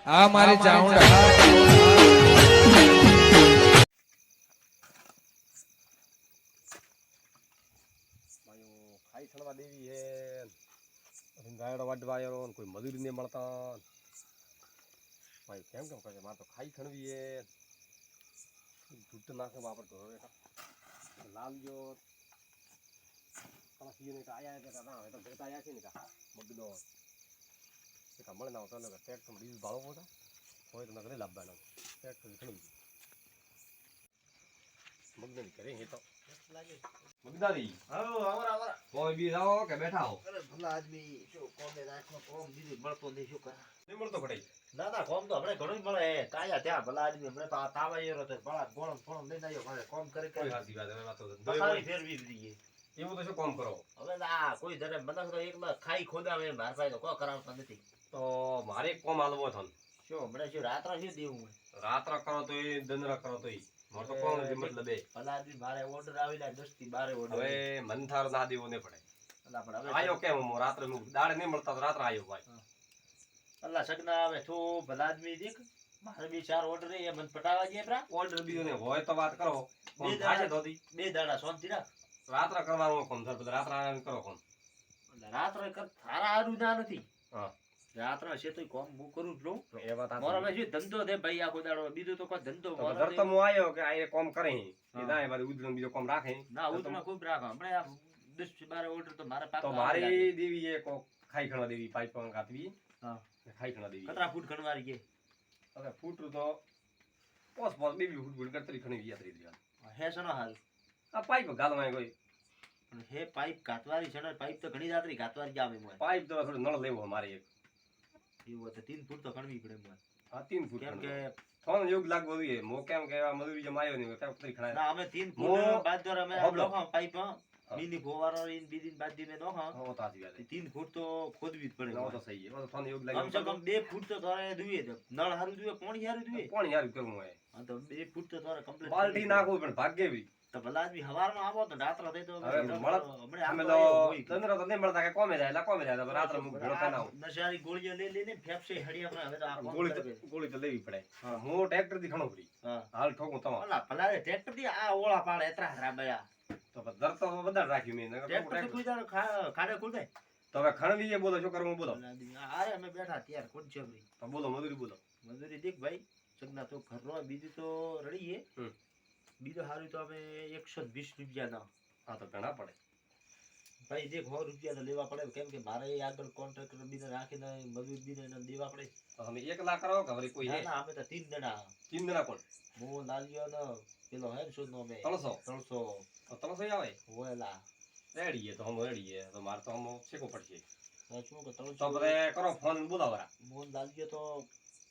આ મારી ચાઉંડ ખાઈ ખણવા દેવી હે ગાયડો વાડવા આવ્યો કોઈ મજૂરી નહીં મળતા ભાઈ કેમ કેમ કરે મારે તો ખાઈ ખણવી હે દૂધ નાખે વાપરતો હવે લાલ જો આયા કે ના હવે તો ભેગા આવ્યા છે ને કા મગનો મળે ના તો ટ્રેક્ટર ડીઝલ ભાડો પોતા હોય તો નગરે લાવવાના ટ્રેક્ટર ખણી મગની કરે હે તો મગદારી હાલો આવરા કોઈ બી જાઓ કે બેઠા હો અરે ભલા આદમી શું કોમે રાખો કોમ દીધી મળતો નહીં શું કરે નહીં મળતો પડે ના ના કોમ તો હમણે ઘણું મળે કાયા ત્યાં ભલા આદમી હમણે તો તાવાયેલો તો ભલા ગોળમ ફોળમ લઈને આવ્યો મારે કોમ કરે કોઈ હાથી વાત હવે વાતો પથારી ફેરવી દીધી એવું તો શું કામ કરો હવે આ કોઈ જરે મને તો એકલા ખાઈ ખોદાવે માર પાસે તો કોઈ કરાવતા નથી તો મારે એક કોમ આલવો થન શું હમણે શું રાત્રા શું દેવું રાત્રા કરો તો એ દંદરા કરો તો ઈ મોર તો કોમ નથી મતલબ એ ભલા આદમી મારે ઓર્ડર આવેલા 10 થી 12 ઓર્ડર હવે મનથાર ના દેવો ને પડે અલા પણ હવે આયો કેમ હું રાત્રે હું દાડે નહીં મળતા તો રાત્રે આયો ભાઈ અલ્લા સગના આવે તો ભલા આદમી દેખ મારે બે ચાર ઓર્ડર એ મને પટાવા દે પ્રા ઓર્ડર બીજો ને હોય તો વાત કરો કોમ બે થાશે તો દી બે દાડા શાંતિ રાખ રાત્રે કરવાનું કોમ સર રાત્રે આરામ કરો કોમ રાત્રે કર થારા હારું ના નથી હા રાત્રે છે તો કોમ હું કરું જ લઉં એ વાત આ મારા ભાઈ ધંધો દે ભાઈ આખો દાડો બીજું તો કોઈ ધંધો મારો ઘર તો હું આયો કે આ એ કોમ કરે એ ના મારી ઉધરમ બીજો કોમ રાખે ના ઉતમાં ખૂબ રાખો હમણે આ 10 થી 12 ઓર્ડર તો મારે તો પાકા મારી દેવી એ કો ખાઈ ખણવા દેવી પાઇપ કાતવી હા ખાઈ ખણવા દેવી કતરા ફૂટ ખણવારી કે હવે ફૂટરું તો પોસ પોસ બેબી ફૂટ ફૂટ કરતરી ખણી વિયા તરી દિયા હે સનો હાલ આ પાઇપ ગાલમાં કોઈ પણ હે પાઇપ કાતવારી છે ને પાઇપ તો ઘણી રાત્રી કાતવારી જાવે મોય પાઇપ તો થોડું નળ લેવો મારે એક એવું તો 3 ફૂટ તો ખણવી પડે મોય હા 3 ફૂટ કેમ કે થોડું યોગ લાગવું જોઈએ મો કેમ કે આ મજૂરી જમ આવ્યો નહીં કેમ તરી ખણાય ના અમે 3 ફૂટ બાદ દર અમે લોખા પાઇપ બીની ગોવારો ઇન બીદીન બાદ દી મે નોખા હો તાજી વાત 3 ફૂટ તો ખોદવી જ પડે ના તો સહી છે થોડું યોગ કમ સે લાગે કમ 2 ફૂટ તો તારે દુએ નળ હારું દુએ પાણી હારું દુએ કોણ યાર કરવું હોય હા તો 2 ફૂટ તો તારે કમ્પ્લીટ બાલટી નાખવું પણ ભાગ્ય બી તો ભલા આદમી હવારમાં આવો તો રાત્રે દે તો હવે મળત હમણે અમે આમ તો તંદરા તો નહીં મળતા કે કોમે જાય એટલે કોમે જાય રાત્રે મુક ભેળો થાય ના નશારી ગોળીઓ લઈ લઈને ફેફસે હડી આપણે હવે તો આ કોમ કરે. ગોળી તો લેવી પડે હું ટ્રેક્ટર થી ખણો પડી હા હાલ ઠોકું તમાર ઓલા ભલા ટ્રેક્ટર થી આ ઓળા પાડે એતરા રાબયા તો દર તો વધારે રાખ્યું મેં ટ્રેક્ટર તો કોઈ દાડો ખાડે ખોદે તો હવે ખણવી બોલો શું કરવું બોલો ભલા આદમી આરે અમે બેઠા ત્યાર કોણ છે ભાઈ તો બોલો મજૂરી બોલો મજૂરી દેખ ભાઈ સગના તો ઘરનો બીજું તો રડીએ બીજો હારું તો અમે 120 રૂપિયા ના હા તો ઘણા પડે ભાઈ દેખ 100 રૂપિયા તો લેવા પડે કેમ કે મારે આગળ કોન્ટ્રાક્ટર બીને રાખીને મજૂર બીને દેવા પડે તો અમે એકલા કરો કે વળી કોઈ હે ના અમે તો 3 જણા તીન જણા કોણ હું લાલ્યો ને પેલો હે શું નો મે 300 300 તો 300 આવે હોયલા રેડી હે તો હમ રેડી હે તો માર તો હમ શેકો પડશે શું કે તો 300 બરે કરો ફોન બોલાવરા મોન લાલ્યો તો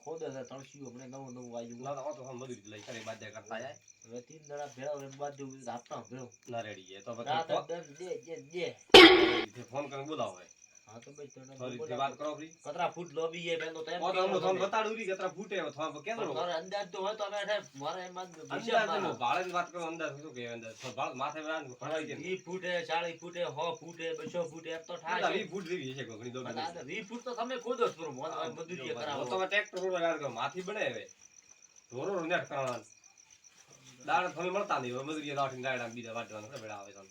ખોદે છે 300 હમણે નવું આવ્યું ના તો હમ મજૂરી લઈ કરે બાદ કરતા જાય હવે 3 જણા ભેળા હોય બાદ દેવું આપતા ભેળો ના રેડી હે તો રાત પછી દે ફોન કરીને બોલાવો હે હા તો ભાઈ થોડી તને વાત કરો ફ્રી કતરા ફૂટ લોબી હે પેલો તો એમ ઓ તો હું તમને બતાડું રી કેટલા ફૂટે થોડો કેનો તારે અંદાજ તો હોય તો અમે મારે એમ અંદાજ નો ભાડે વાત કરો અંદાજ શું કે અંદાજ તો ભાડ માથે વાન ખણાઈ દે 20 ફૂટે 40 ફૂટે 100 ફૂટે 200 ફૂટે એમ તો થાય 20 ફૂટ જેવી છે ઘણી દો 20 ફૂટ તો તમે ખોદો જ કરો મજૂરી કરાવો તો ટ્રેક્ટર રોડ યાર કરો માથી બને હવે ઢોરો નેટ કરવાના દાડ તમે મળતા નહીં હવે મજૂરી લાઠી દાડા બીજા વાટવાના છે બેડા આવે તો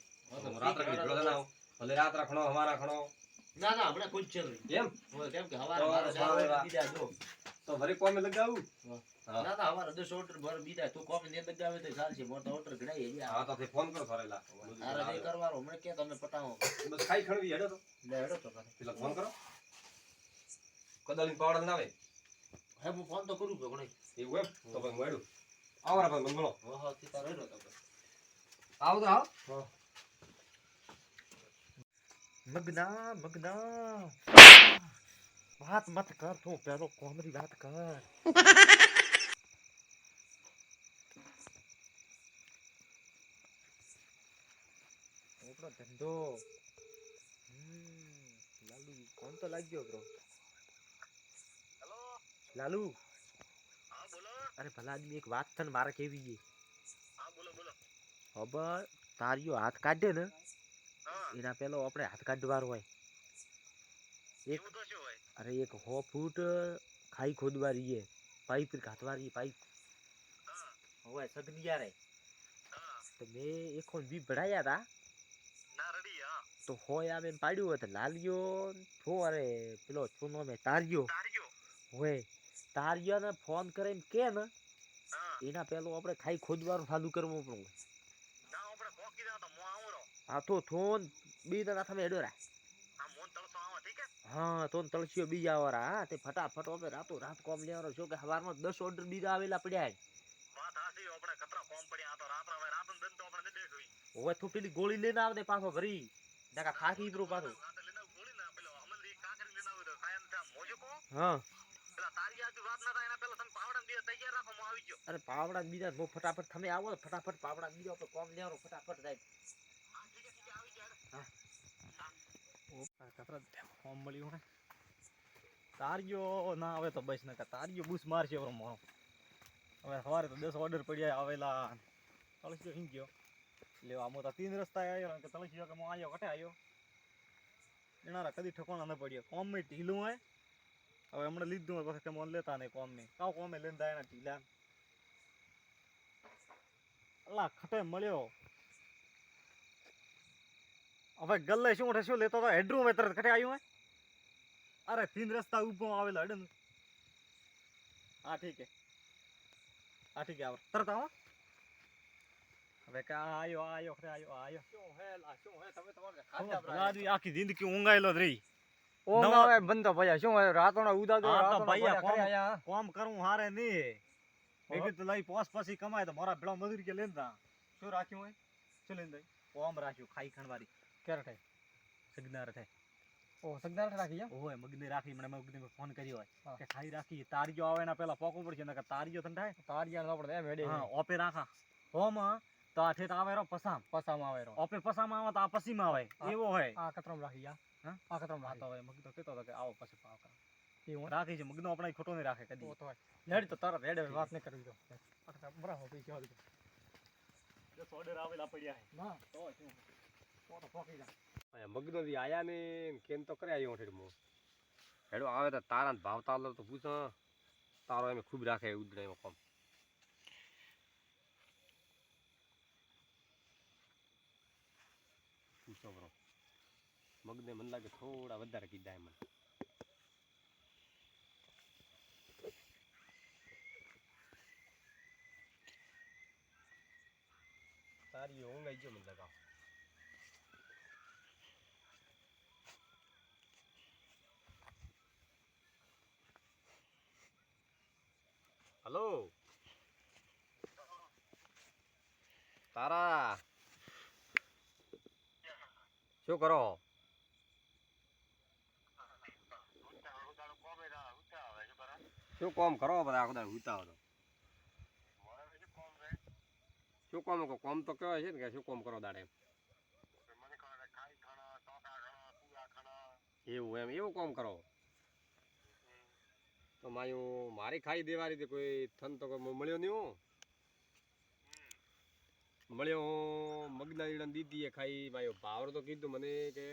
રાત્રે કરી ભેળો ના ભલે રાત્રે ખણો અમારા ખણો ના ના આપણે કોઈ છે કેમ કેમ કે હવારે મારા જાવ બીજા જો તો ભરી કોમે લગાવું ના ના હવારે 10 ઓર્ડર ભર બીજા તું કોમ ને લગાવે તો ચાલશે મોટો ઓર્ડર ગણાય યાર હા તો તે ફોન કરો ફરેલા તારે તે કરવાનો મને કે તમે પટાવો બસ ખાઈ ખણવી હેડો તો લે હેડો તો પેલા ફોન કરો કદાલી પાવડર ના આવે હે હું ફોન તો કરું કે એવું એમ તો ભાઈ મળ્યું આવરા ભાઈ બોલો હા તે તારે હેડો તો આવ તો આવ મગના વાત મત કર તું પેલો કોમરી વાત કર આપણો ધંધો લાલુ કોણ તો લાગ્યો બ્રો હેલો લાલુ હા બોલો અરે ભલા આદમી એક વાત તને મારે કેવી છે હા બોલો બોલો હવે તારીઓ હાથ કાઢે ને એના પેલો આપણે હાથ કાઢવાનો હોય એક અરે એક 100 ફૂટ ખાઈ ખોદવા રહીએ પાઇપ કાઢવા રહીએ પાઇપ હવે સગની યાર તો મેં એક બી ભરાયા હતા તો હોય આમે પાડ્યું હોય તો લાલ્યો થો અરે પેલો છોનો મેં તાર્યો હોય તાર્યો ને ફોન કરીને કે ને એના પેલો આપણે ખાઈ ખોદવાનું ચાલુ કરવું પડે હા તો થોન બી ના તમે હેડો રા હા તો તળસીઓ બીજા વાળા હા તે ફટાફટ હવે રાતો રાત કોમ લેવાનો છો કે સવારમાં 10 ઓર્ડર બીજા આવેલા પડ્યા હવે તું પેલી ગોળી લઈને આવ દે પાછો ભરી નકા ખાખી બ્રો પાછો હા અરે પાવડા બીજા બહુ ફટાફટ તમે આવો ફટાફટ પાવડા બીજા તો કોમ લેવાનો ફટાફટ જાય ફોર્મ મળ્યું તારિયો ના આવે તો બસ નકા તારિયો બૂસ મારશે હવે મોણો હવે સવારે તો 10 ઓર્ડર પડ્યા આવેલા તળસીયો હિં ગયો લેવા આમ તો 3 રસ્તા આવ્યો કે તળસીયો કે હું આવ્યો કટે આવ્યો એનારા કદી ઠકોણા ન પડ્યો કોમ મેં ઢીલું હોય હવે હમણાં લીધું હોય પછી કે મોન લેતા નહીં કોમ ને કાવ કોમે લઈને જાય એના ઢીલા અલા ખટે મળ્યો હવે ગલ્લે શું શું લેતો તો હેડરૂમ એ તરત ખટે આવ્યું હોય અરે 3 રસ્તા ઊભો આવેલા હડન હા ઠીક હે આવ તરત આવો હવે કા આયો ખરે આયો શું હે તમે તમારે ખાધા આખી જિંદગી ઊંઘાયેલો જ રહી ઓંગાવે બંધો ભયા શું રાતોના ઉદાદો આ તો ભયા ભૈયા કોમ કરું હારે નહીં એક તો લઈ પોસ પછી કમાય તો મારા ભેળો મજૂરી કે લેતા શું રાખ્યું હોય શું લઈને દઈ કોમ રાખ્યું ખાઈ ખણવારી ક્યારે થાય સગનાર થાય ઓ સગદાર રાખી જા ઓય મગને રાખી મને મગને ફોન કર્યો હોય કે ખાઈ રાખી તારિયો આવે એના પેલા પોકવું પડશે નકર તારિયો થન થાય તારિયા ન પડે એમ હેડે હા ઓપે રાખા હોમ તો આ ઠેઠ આવે રો પસામ પસામાં આવે રો ઓપે પસામ આવે તો આ પસીમાં આવે એવો હોય આ કતરમ રાખી જા હા આ કતરમ હા તો રાખી હવે મગ તો કહેતો હતો કે આવો પછી પાવ કર એવું રાખી છે મગનો આપણે ખોટો નહીં રાખે કદી તો હેડ તો તારા હેડે વાત ન કરવી તો બરાબર પૈસા આવી જો ઓર્ડર આવેલા પડ્યા હે ના તો શું તો પોકી જા મગનો દી આયા ને કેમ તો કરે આવ્યો ઠેડમો હેડો આવે તો તારા ભાવ તાલો તો પૂછ તારો એમ ખૂબ રાખે ઉદડે કોમ પૂછો બરો મગને મન લાગે થોડા વધારે કીધા એમ તારી ઊંઘ આવી ગયો મને લગાવ હલો તારા શું કરો શું કામ કરો બધા આખો દાડો હુતા હતો શું કામ કોમ તો કહેવાય છે ને કે શું કામ કરો દાડે એવું કામ કરો તો માયું મારી ખાઈ દેવાની હતી કોઈ થન તો કોઈ મળ્યો નહીં હું મળ્યો મગના ઈડન દીધી એ ખાઈ માયો ભાવર તો કીધું મને કે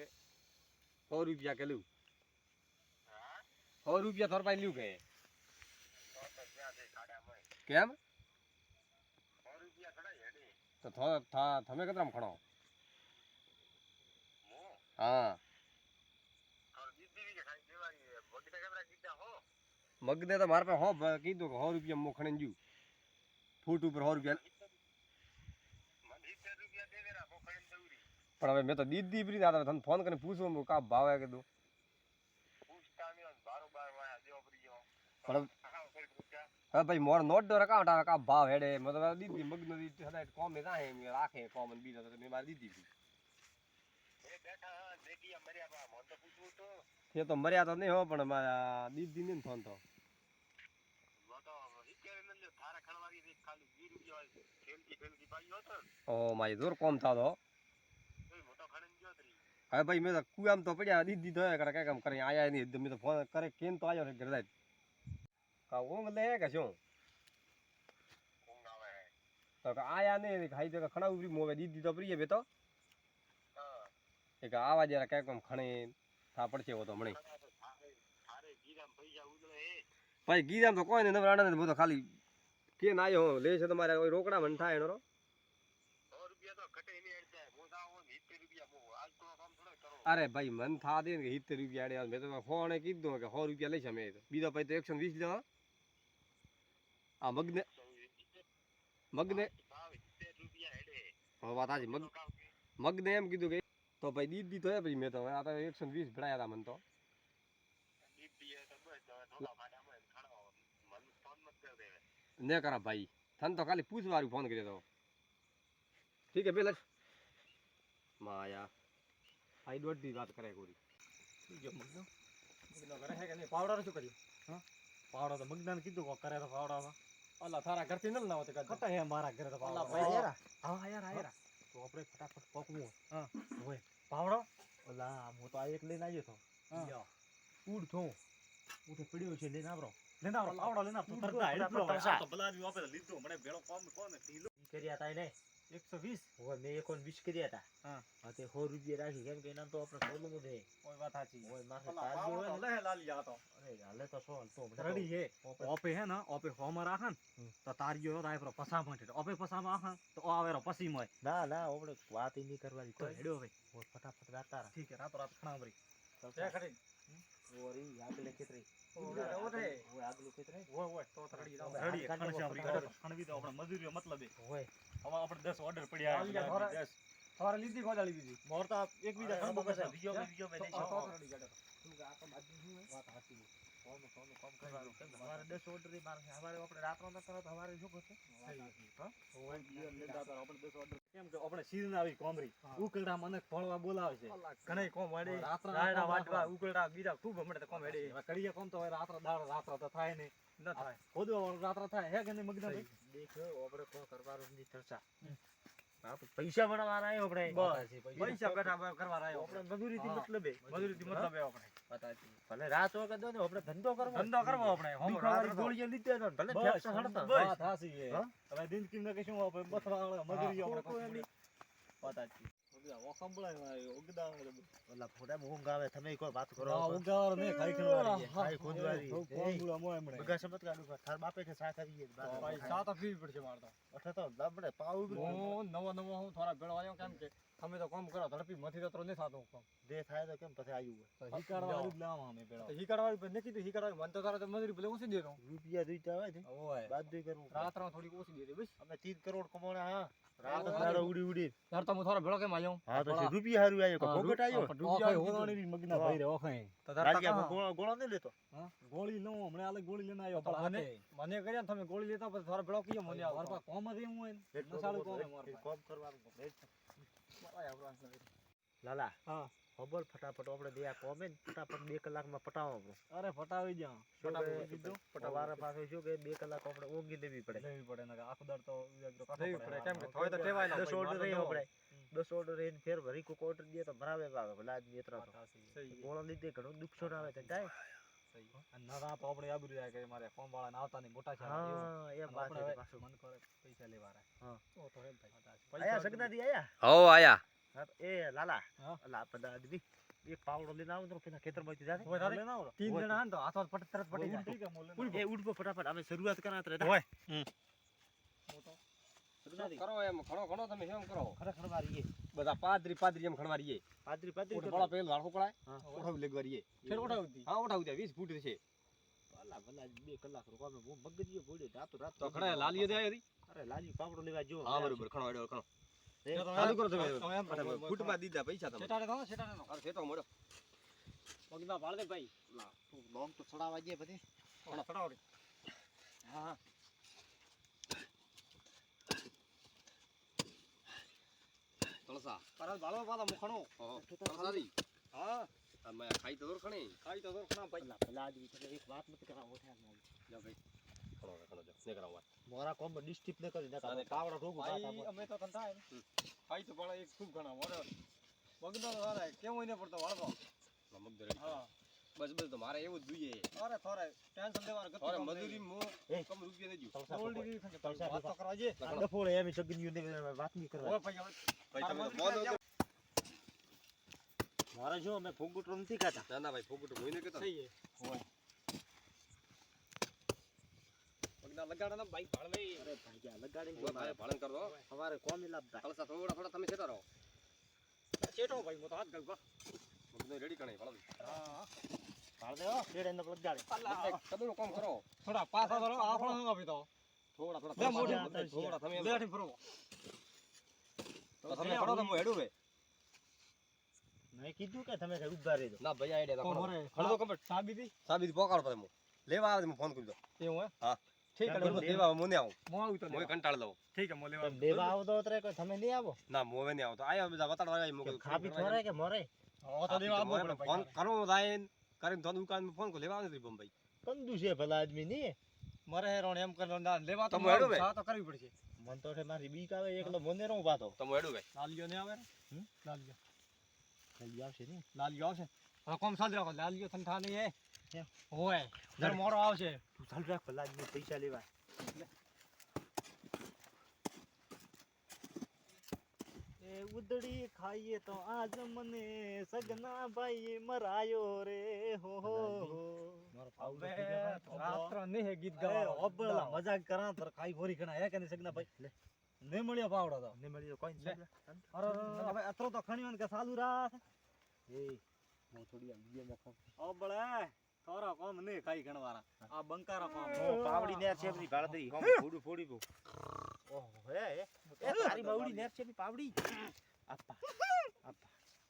100 રૂપિયા કેલું 100 રૂપિયા થોર પાઈ લ્યું કે કેમ તો તમે કેટલામાં ખણો હા મગને તો મારા પાસે કીધું કે 100 રૂપિયા મો ખણી જ્યું ફૂટ ઉપર 100 રૂપિયા પણ હવે મેં તો દીધી ફ્રી હતા તને ફોન કરીને પૂછું કા ભાવ આવે કીધું પણ હા ભાઈ મોર નોટ ડો રકાવટ આવે કા ભાવ હેડે મેં તો દીધી મગનો દીધી સદાય કોમ એ થાય એમ રાખે કોમ ને બીજો તો મેં મારી દીધી તે તો મર્યા તો નહીં હો પણ મારા દીદી ને ફોન તો ઓ મારી જોર કોમ થાતો હવે ભાઈ મેં તો કુયામ તો પડ્યા દીદી તો કરે કઈ કામ કરી આયા નહીં મેં તો ફોન કરે કેમ તો આવ્યો ઘરે જાય કા ઊંઘ લે કે શું તો કે આયા નહીં ખાઈ તો ખણા ઉભરી મોવે દીદી તો પ્રિય બે તો એક આવા જરા કઈ કામ ખણે થા પડશે એવો તો મણી ભાઈ ગીરામ તો કોઈ નહીં નવરાણા ને બધો ખાલી કે ના આવ્યો લે છે તમારે કોઈ રોકડા મન થાય એનો રો. અરે ભાઈ મન થા દે ને 70 રૂપિયા આડે મેં તો ફોને કીધું કે 100 રૂપિયા લઈશ અમે તો બીજો ભાઈ તો 120 લેવા આ મગને હવે વાત આજી મગને એમ કીધું કે તો ભાઈ દીદી તો હે ભાઈ મેં તો આ તો 120 ભરાયા હતા મન તો ને કરા ભાઈ તને તો ખાલી પૂછવાનું ફોન કર્યો તો ઠીક હે પેલા માયા આઈ દોઢ દી વાત કરે કોરી બીજો મગનો કરે છે કે નહીં પાવડા શું કર્યું હા પાવડા તો મગદાન કીધું કો કરે તો પાવડા તો અલ્લા થારા ઘરથી ન લાવો તે કટા હે મારા ઘરે તો પાવડા ભાઈ યાર હા યાર તો આપણે ફટાફટ પકવું હા હોય પાવડો ઓલા હું તો આ એક લઈને આવ્યો તો હા ઉડ થો ઉઠે પડ્યો છે લઈને આવરો પાવડો લઈને આવતો તરતા હેડલો તો બલાજી આપે લીધો મને ભેળો કોમ ઢીલો કર્યા તા ને 120 હોય મેં 120 કર્યા તા હા તે 100 રૂપિયા રાખી કેમ કે એના તો આપણે બોલવું દે કોઈ વાત સાચી હોય માથે તાજો હોય ને લે લાલી આ તો અરે હાલે તો સો તો રેડી હે ઓપે હે ને ઓપે હોમાં રાખન તો તારીયો રાય પર પસા માટે ઓપે પસામાં આખા તો આવેરો પસી મોય ના આપણે વાત ઈ ની કરવાની તો હેડો ભાઈ ઓય ફટાફટ રાતા ઠીક હે રાતો રાત ખણાવરી તે ખરી ઓરી આગલે ખેતરી ઓય આગલું ખેતરી ઓય તો રેડી ખણવી તો આપણે મજૂરીઓ મતલબ હોય હવે આપણે 10 ઓર્ડર પડ્યા 10 થોરે લીધી ગોડાળી દીધી મોર તો એક બીજા ખંભો કરશે બીજો મે દેશો તો રેડી ગાડો તું આ તો બાજુ શું વાત સાચી કોમ કરવાનું કેમ હવારે 10 ઓર્ડર રી મારે હવારે આપણે રાતનો ન કરો તો હવારે શું કરશે હા હોય બીજો લેતા તો આપણે 10 ઓર્ડર કેમ કે આપણે સીઝન આવી કોમરી ઉકળડા મને ફળવા બોલાવે છે ઘણે કોમ વાડી રાતના વાટવા ઉકળડા બીજા ખૂબ હમણે તો કોમ હેડી કડીએ કોમ તો હોય રાત્ર દાળ રાત્ર તો થાય નહીં ન થાય ખોદવા વાળું રાત્ર થાય હે કે નહીં મગના ભાઈ દેખો આપણે કો કરવાનું ની ચર્ચા પૈસા બનાવવા આવ્યો આપણે પૈસા બેઠા કરવા આવ્યો આપણે મજૂરીથી મતલબ આપણે ભલે રાત વગર દો ને આપણે ધંધો કરવો આપણે હોમ ગોળીઓ લીધે તો ભલે ટેક્સ હડતા બસ થાસી છે હવે દિન કિમ ને કે શું આપણે બથવા મજૂરી આપણે પતાતી ઓ સંભળાય ઓગદા ઓલા ફોટા ઊંઘ આવે તમે કોઈ વાત કરો ઊંઘાર ને ખાઈ ખણવારી ખાઈ ખોદવારી કોંગુલા મોય હમણે બગા સમત કાઢું થાર બાપે કે સા કરીએ ભાઈ સા તો પીવી પડશે મારતા અઠે તો આપણે પાઉ નવો હું થોડા ભેળો આવ્યો કેમ કે તમે તો કામ કરો ઝડપી મથી તો ન થાતો કામ દે થાય તો કેમ પછી આવ્યું હોય હીકાડવાળી જ લાવવા અમે ભેળો હીકાડવાળી પણ નકી તો હીકાડવાળી મન તો તારે તો મજૂરી ભલે ઓછી દેતો રૂપિયા દુઈતા હોય ને ઓય બાદ દુઈ કરું રાતમાં થોડી ઓછી દે બસ અમે 3 કરોડ કમાણા હા રાત દાડો ઉડી તાર તો હું થોડો ભેળો કેમ આવ્યો હા તો રૂપિયા હારું આવ્યો કે ભોગટ આવ્યો રૂપિયા હોવાની મગના ભાઈ રે ઓખાય તો તાર ગોળો ન લેતો હા ગોળી નો હમણે આલે ગોળી લઈને આવ્યો પણ મને કર્યા તમે ગોળી લેતા પછી થોડો ભેળો કીયો મને મારા કોમ જ એમ હોય ને નસાળું કોમ કરવાનું લાલા હા ખબર ફટાફટ આપણે દે આ કોમે ફટાફટ 2 કલાકમાં પટાવો અરે ફટાવી જા ફટાફટ કીધું પટાવારા પાસે શું કે 2 કલાક આપણે ઓગી લેવી પડે ને આખો દર તો લેવી પડે કેમ કે થોય તો ટેવાય 10 ઓર્ડર રહી આપણે 10 ઓર્ડર રહીને ફેર ભરી કોક ઓર્ડર દે તો ભરાવે આવે ભલા આદમી એતરા તો ગોળો લીધે ઘણું દુખ છોડ આવે તો જાય સહી અને ના તો આપણે આબરૂ જાય કે મારે ફોર્મ વાળા ના આવતા ને મોટા છે હા એ વાત છે પાછું મન કરે પૈસા લેવારા હા તો તો હે ભાઈ આયા સગનાદી આયા હો આયા એ લાલા અલા પદા આદમી એક પાવડો લઈને આવો તો પેલા ખેતરમાંથી જાતે લઈને આવો 3 જણા આન તો હાથો પટ તરત પડી જાય ઠીક હે એ ઉડપો ફટાફટ અમે શરૂઆત કરા તો હોય મોટો કરો એમ ઘણો તમે એમ કરો ખરેખર વારીએ બધા પાદરી એમ ખણવારીએ પાદરી બળા પેલ વાળો પકડાય ઉઠાવી લેગવારીએ ફેર ઉઠાવી હા ઉઠાવી દે 20 ફૂટ છે ભલા 2 કલાક રો અમે બગડીયો ભોડ્યો રાતો રાત તો ખડા લાલીએ દે આરી અરે લાલી પાવડો લેવા જો હા બરોબર ખણો એડો ખણો ચાલુ કરો તમે ફૂટમાં દીધા પૈસા તમે છેટાડે નો અરે છેટો મોડો પગના ભાળ દે ભાઈ તું લોંગ તો ચડાવા દે બધી ચડાવ હા તળસા પરત ભાળો પાલા મુખણો તળસારી હા અમે ખાઈ તો દોર ખણા ભાઈ પેલા આદમી તમે એક વાત મત કરાવો ઓઠા જા ભાઈ ખણો જો ને કરાવ વાત મોરા કોમ ડિસ્ટ્રિપ ન કરી નાખા પાવડા ઠોકું ભાઈ અમે તો ધંધા ખાઈ તો પણ એક ખૂબ ઘણા મોરે બગદો સારા કેમ હોય ને પડતો વાળો મગદરે હા બસ તો મારે એવું જ જોઈએ અરે થોરે ટેન્શન લેવાનું ગતું થોરે મજૂરી મો કમ રૂપિયા દેજો ઓલરેડી વાત તો કરવા જે ડફોળે એમ સગન્યુ ને વાત ની કરવા ઓ ભાઈ તમે મોનો મારા જો અમે ફોગુટરો નથી ખાતા ના ભાઈ ફોગુટરો મોઈને કેતા સહી હે હોય મગના લગાડો ને ભાઈ ભાળવે અરે ભાઈ જા લગાડીને ઓ ભાઈ ભાળન કરો સવારે કોમ લાભતા કલસા થોડા તમે સેટા રહો ચેટો ભાઈ મો તો હાથ ગગવા મગનો રેડી કણે ભાળવી હા ભાળ દે હો શેડે ન લગાડે કદું કામ કરો થોડા પાછા ધરો આપણો હંગા ભી તો થોડા લે મોઢું થોડા તમે લેઠી ફરો તો તમે ફરો તો હું હેડું વે મેં કીધું કે તમે કઈ ઉભા રહેજો ના ભાઈ આઈડે કોણ ખડો રે ખડો કમ્પ્લીટ સાબી દી સાબિત પોકાડો તમે લેવા આવે હું ફોન કરી દો એવું હે હા ઠીક ચાલો, છે બરોબર લેવા મને આવું મો આવું તો મોય કંટાળ લઉં ઠીક છે મો લેવા તમે દેવા આવો તો અત્યારે કોઈ તમે નહીં આવો ના મોવે નહીં આવતો આયા બધા વતાડવા આવી કે મોકલ ખાપી થોરે કે મોરે ઓ તો દેવા આપવો પડે ફોન ભાઈ કરો લાઈન કરીને તો દુકાન ફોન કો લેવા આવે બોમ્બઈ કંદુ છે ભલા આદમી ની મરે હેરોણ એમ કરનો ના લેવા તો તમે હેડો ભાઈ. સા તો કરવી પડશે મન તો છે મારી બીક આવે એકલો મને નો ઉભા તો તમે હેડું ભાઈ લાલિયો ને આવે હમ? લાલિયો જલ્દી આવશે ને લાલિયો આવશે હવે કોમ સાલ રાખો લાલિયો થંઠા નહીં હે કેમ? હોય જર મોરો આવશે તું ચાલ રાખ ભલા આદમી પૈસા લેવા એ ઉદડી ખાઈએ તો આજ મને સગના ભાઈ મરાયો રે હો હો મારો હવે રાત્ર નહીં હે ગીત એ ગાવા ઓબળા મજાક કરા તો ખાઈ ભોરી કણા હે કે નહીં સગના ભાઈ લે ને મળ્યો પાવડો તો ને મળ્યો કોઈ લે. નહીં અરે હવે અતરો તો ખણ્યો ને કે સાલું રાત એ હું થોડી વિડિયો માં ખાવ ઓબળે તારા કોમ નહીં ખાઈ ગણવારા આ બંકારા કોમ પાવડી નેર છે બધી ભાળદી ફોડું ફોડી બહુ ઓહો હે એ તારી બાવડી નેર છે બી પાવડી આપા આપા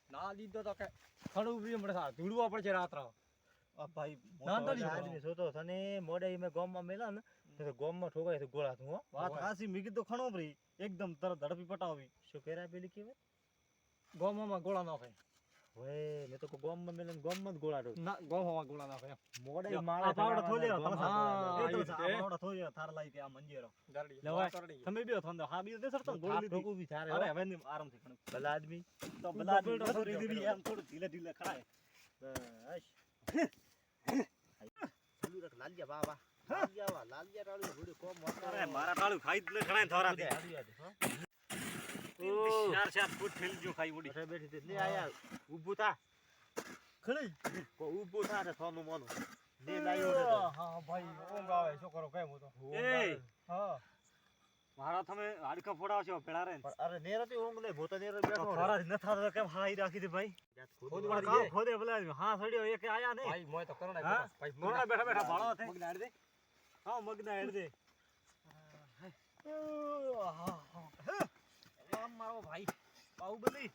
ના લીધો તો કે ખડું બી મળે સા ધૂળવા પડશે રાત્ર આ ભાઈ ના તો મોટો નહીં આદમી છો તો તને મોડે મે ગોમમાં મેલા ને તો ગોમમાં ઠોકાય તો ગોળા તું હો વાત વાત હાસી મી કીધું ખણો ભરી એકદમ તરત ઝડપી પટાવી શું કેરા પેલી કેવે ગોમાં ગોળા નાખે ઓય મે તો ગોમમાં મેલન ગોમમાં જ ગોળા ઠોક ના ગોમાં ગોળા નાખે મોડે લ્યો, માળે આ પાવડો થોલ્યો, ગોળા એ તો ઠોકવાના. આ પાવડો થોલ્યો, થાર લાઈ કે આ મંજીરો ગરડી લે ભાઈ, તમે બે થંદો હા બીજો દે સરતો ગોળી લીધી ઠોકું બી થારે અરે હો. હવે ની આરામથી ખણ ભલા આદમી તો તું બલા બબેડો થોડી થોડી દીધી દીધી એમ થોડું ઢીલે ઢીલે ખડાય બસ ચાલુ રાખ લાલિયા વાહ વાહ લાલિયા વાહ લાલિયા ટાળું ઘોડે કોમ વાતો. અરે મારા ટાળું ખાઈ જ લે ખણાય થોરાથી ચાલુ યાદ, હો. ચાર ચાર ફૂટ થેલી જો ખાઈ ઉડી અરે બેઠી તે લે આયા ઊભું થા ખણી કો ઊભું થા ને થોનું મોનું ને લાયો રે તો. હા ભાઈ ઊંઘ આવે શું કરો કેમ હું તો એ હા મારા તમે હાડકા ફોડાવશો પેલા રે પણ અરે નેર હતી ઊંઘ લે ભૂતો નેર બેઠો રે. થોરાથી ન થાતો તો કેમ હાઈ રાખી દી ભાઈ જાત ખોદું ખોદવા વાળી કામ જાય. ખોદે ભલા હા સડ્યો એક આયા ને ભાઈ મોય તો કરોડા હા? ભાઈ મોરડા બેઠા બેઠા ભાળો થે મગના હાડ દે હા મગના હેડ દે આમ મારો ભાઈ બાહુબલી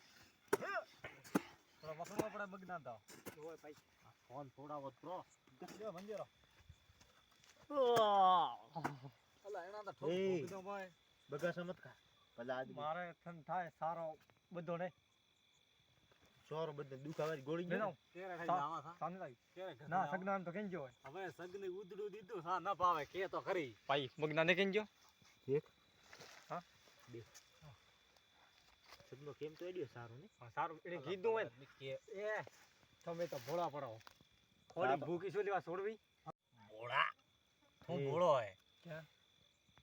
થોડા વસણવા પડે મગના તો ઓય ભાઈ ફોન થોડાવો પ્રો લ્યો મંજેરો અલા એના તો ઠોક એ. ઠોકી દો ભાઈ બગાસા મત ખા ભલા આદમી મારે થન થાય સારો બધો ને ચોર બધે દુખાવાની ગોળી બેનો ગયો કેરે ખાઈ લાવા થા સામે લાવી ના સગનાન તો કેમ જો હવે સગને ઉદડું દીધું હા ના પાવે કે તો ખરી ભાઈ મગના ને કેમ જો સગનો કેમ તો એડિયો સારો ને સારું એને કીધું હોય ને કે એ તમે તો ભોળા પડો ખોડી ભૂખી શું લેવા છોડવી ભોળા હું એ. ભોળો હે ક્યાં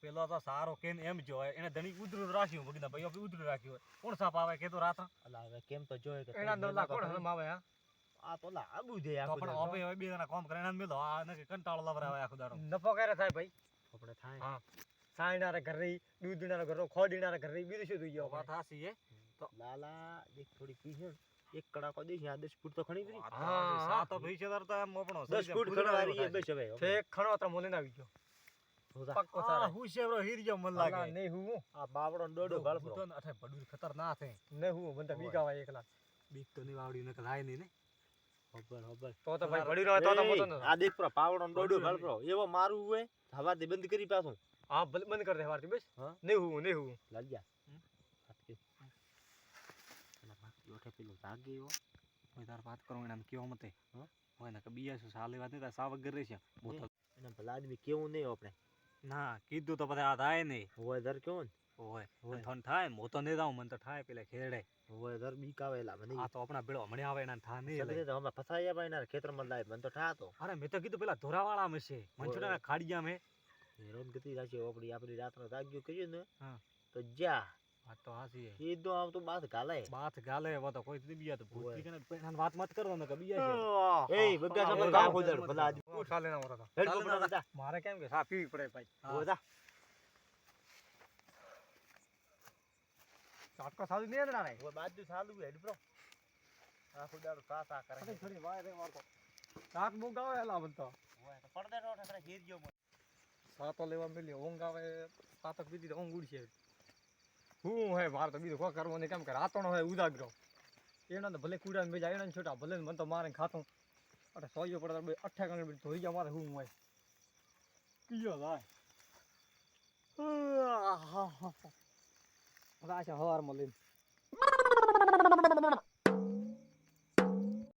પેલો તો સારો કેન એમ જો હોય એને ધણી ઉધરું રાખ્યું ભગના ભાઈ આપણે ઉધરું રાખ્યું હોય કોણ સાપ આવે કે તો રાત અલા હવે કેમ તો જોય કે એના તમે દોલા મેલા કોણ તો હમ આવે હા આ તો લા આબુ દે તો આખું પણ દાડો. હવે બે જણા કામ કરે એના મેલો આ નકે કંટાળો લવરાવે આખો દાડો નફો કરે થાય ભાઈ આપણે થાય હા. સાયનારા ઘર રહી દૂધનારા ઘર ખોડીનારા ઘર રહી બીજું શું થઈ ગયો વાત હાસી હે લાલા દેખ થોડી પીશે ને, એક કડાકો દેશ આ 10 ફૂટ તો ખણી પડી હા. સા તો ભીષેદાર તો એમ મોપણો 10 ફૂટ ખણવારી એ બસ હવે ઠેક ખણો તો મોલીને આવી ગયો હોતા. પક્કો આ સારા હું છે બ્રો હીરજો મન લાગે લાગે નહીં હું આ બાવડો ને દોડો ગળપરો તો અઠે બડુર ખતરનાક છે નહીં હું મને તો બીકાવા એકલા બીક તો નહીં વાવડી ન કલાય નહીં ને ખબર ખબર તો ભાઈ પડી રહ્યો તો મોતો ન આ દેખ પ્રો પાવડો ને દોડો ગળપરો એવો મારું હોય હવા દે બંધ કરી પાછું હા બંધ કરી દે વારથી બસ હા. નહીં હું લાગ્યા હમ. હાથ કે પેલા બાકી ઓઠે પેલું જાગે હો કોઈ તાર વાત કરો એનામ કેવો મતે હા? હોય ને કે બીયા શું સાલે વાત નહીં સા વગર રહેશે બોતલ એને ભલા આદમી કેવું નહીં આપણે ના કીધું તો બધા આ થાય નહીં હોય દર કેવું ને ઓય હોય. થન થાય મોતો નહીં દાવ મન તો થાય પેલા ખેડે હોય દર બીક આવેલા મને આ તો આપણા ભેળો હમણે આવે એના થા નહીં સગડે તો હમણાં ફસાયા ભાઈ ના ખેતરમાં લાય મને તો ઠાતો અરે મેં તો કીધું પેલા ધોરાવાળા માં છે મંચુડા ખાડિયા મેં હેરાન ગતિ રાશી આપણી રાતનો જાગ્યો કર્યો ને હા. તો જા વાત તો હાચી હે સીધો આમ તો બાત ગાલે બાત ગાલે હવે તો કોઈ દી બીયા તો ભૂત ઓય. દીકરાને પેણાને વાત મત કરો ને કે બીયા છે એ બગ્ગા સબર એ ગા ગામ ખોદર મત ભલા કરો. આદમી ચાલે ના વરતા હેડ ચાલે ગોબરા ના જા મારે કેમ કે સા પીવી પડે ભાઈ ઓ જા ચાટકો સાદું નહીં ને નાણે ઓ બાજુ ચાલુ હેડ બ્રો આ ખુદારો સા સા કરે થોડી થોડી વાય રે વારતો રાત બહુ ગાવે એલા બનતો ઓય તો પડદે નો ઠકરે ગીર ગયો સાતો લેવા મેલી ઊંઘ આવે સાતક બીજી તો ઊંઘ ઉડશે હું હે મારે તો બીજું કોઈ કરવું નહીં કેમ કે રાતોનો હોય ઉજાગરો એના તો ભલે કુડા ને બેજા એના છોટા ભલે મને તો મારે ખાતું અરે સોયો પડે અઠ્ઠા કણ ધોઈ ગયા મારે હું હોય કીયો ભાઈ રાશા હવારમાં લઈને